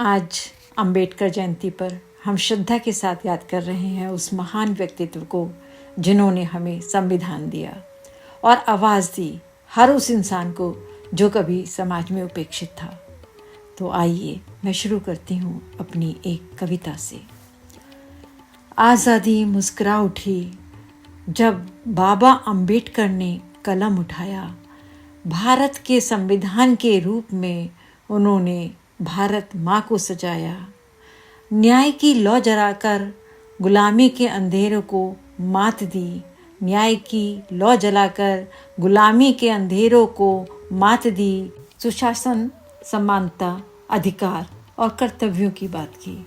आज अंबेडकर जयंती पर हम श्रद्धा के साथ याद कर रहे हैं उस महान व्यक्तित्व को जिन्होंने हमें संविधान दिया और आवाज़ दी हर उस इंसान को जो कभी समाज में उपेक्षित था। तो आइए मैं शुरू करती हूँ अपनी एक कविता से। आज़ादी मुस्कुरा उठी जब बाबा अंबेडकर ने कलम उठाया। भारत के संविधान के रूप में उन्होंने भारत माँ को सजाया। न्याय की लौ जलाकर गुलामी के अंधेरों को मात दी। न्याय की लौ जलाकर गुलामी के अंधेरों को मात दी। सुशासन, समानता, अधिकार और कर्तव्यों की बात की।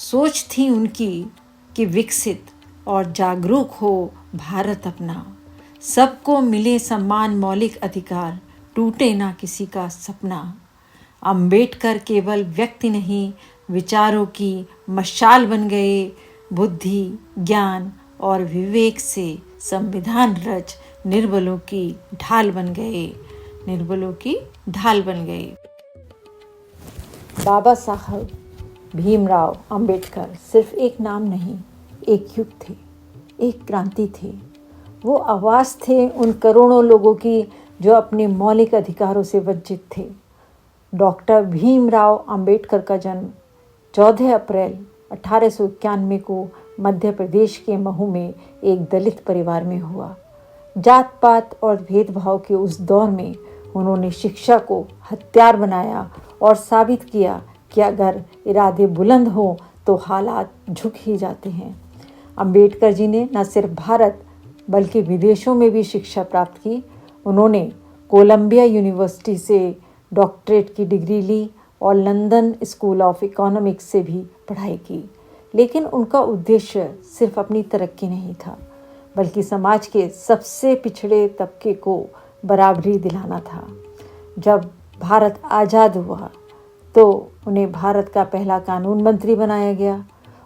सोच थी उनकी कि विकसित और जागरूक हो भारत अपना। सबको मिले सम्मान, मौलिक अधिकार, टूटे ना किसी का सपना। अंबेडकर केवल व्यक्ति नहीं, विचारों की मशाल बन गए। बुद्धि, ज्ञान और विवेक से संविधान रच निर्बलों की ढाल बन गए। निर्बलों की ढाल बन गए। बाबा साहब भीमराव अंबेडकर सिर्फ एक नाम नहीं, एक युग थे, एक क्रांति थे। वो आवाज़ थे उन करोड़ों लोगों की जो अपने मौलिक अधिकारों से वंचित थे। डॉक्टर भीमराव अंबेडकर का जन्म 14 अप्रैल 1891 को मध्य प्रदेश के महू में एक दलित परिवार में हुआ। जात पात और भेदभाव के उस दौर में उन्होंने शिक्षा को हथियार बनाया और साबित किया कि अगर इरादे बुलंद हों तो हालात झुक ही जाते हैं। अंबेडकर जी ने न सिर्फ भारत बल्कि विदेशों में भी शिक्षा प्राप्त की। उन्होंने कोलंबिया यूनिवर्सिटी से डॉक्टरेट की डिग्री ली और लंदन स्कूल ऑफ इकोनॉमिक्स से भी पढ़ाई की। लेकिन उनका उद्देश्य सिर्फ अपनी तरक्की नहीं था, बल्कि समाज के सबसे पिछड़े तबके को बराबरी दिलाना था। जब भारत आज़ाद हुआ तो उन्हें भारत का पहला कानून मंत्री बनाया गया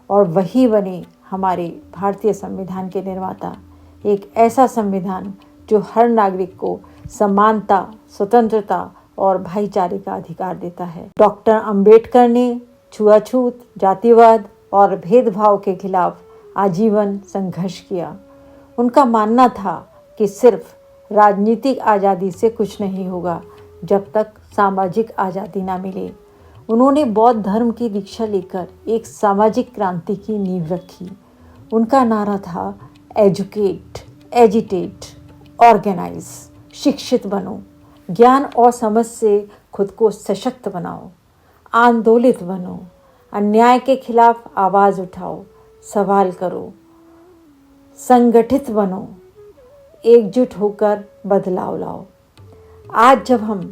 और वही बने हमारे भारतीय संविधान के निर्माता। एक ऐसा संविधान जो हर नागरिक को समानता, स्वतंत्रता और भाईचारे का अधिकार देता है। डॉक्टर अंबेडकर ने छुआछूत, जातिवाद और भेदभाव के खिलाफ आजीवन संघर्ष किया। उनका मानना था कि सिर्फ राजनीतिक आज़ादी से कुछ नहीं होगा जब तक सामाजिक आज़ादी ना मिले। उन्होंने बौद्ध धर्म की दीक्षा लेकर एक सामाजिक क्रांति की नींव रखी। उनका नारा था एजुकेट, एजिटेट, ऑर्गेनाइज। शिक्षित बनो, ज्ञान और समझ से खुद को सशक्त बनाओ, आंदोलित बनो, अन्याय के खिलाफ आवाज़ उठाओ, सवाल करो, संगठित बनो, एकजुट होकर बदलाव लाओ। आज जब हम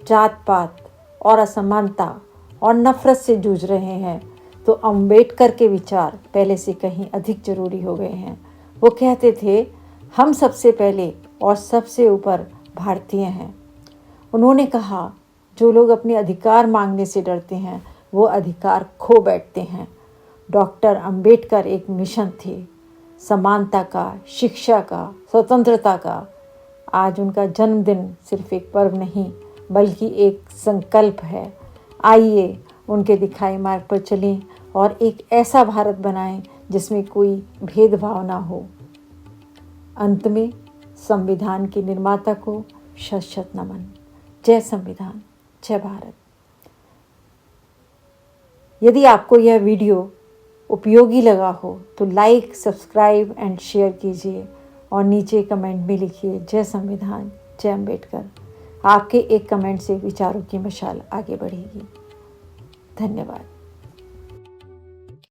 जात पात और असमानता और नफरत से जूझ रहे हैं तो अंबेडकर के विचार पहले से कहीं अधिक जरूरी हो गए हैं। वो कहते थे, हम सबसे पहले और सबसे ऊपर भारतीय हैं। उन्होंने कहा, जो लोग अपने अधिकार मांगने से डरते हैं वो अधिकार खो बैठते हैं। डॉक्टर अंबेडकर एक मिशन थे, समानता का, शिक्षा का, स्वतंत्रता का। आज उनका जन्मदिन सिर्फ एक पर्व नहीं बल्कि एक संकल्प है। आइए उनके दिखाए मार्ग पर चलें और एक ऐसा भारत बनाएं जिसमें कोई भेदभाव ना हो। अंत में संविधान के निर्माता को शत शत नमन। जय संविधान, जय भारत। यदि आपको यह वीडियो उपयोगी लगा हो तो लाइक, सब्सक्राइब एंड शेयर कीजिए और नीचे कमेंट में लिखिए जय संविधान, जय अंबेडकर। आपके एक कमेंट से विचारों की मशाल आगे बढ़ेगी। धन्यवाद।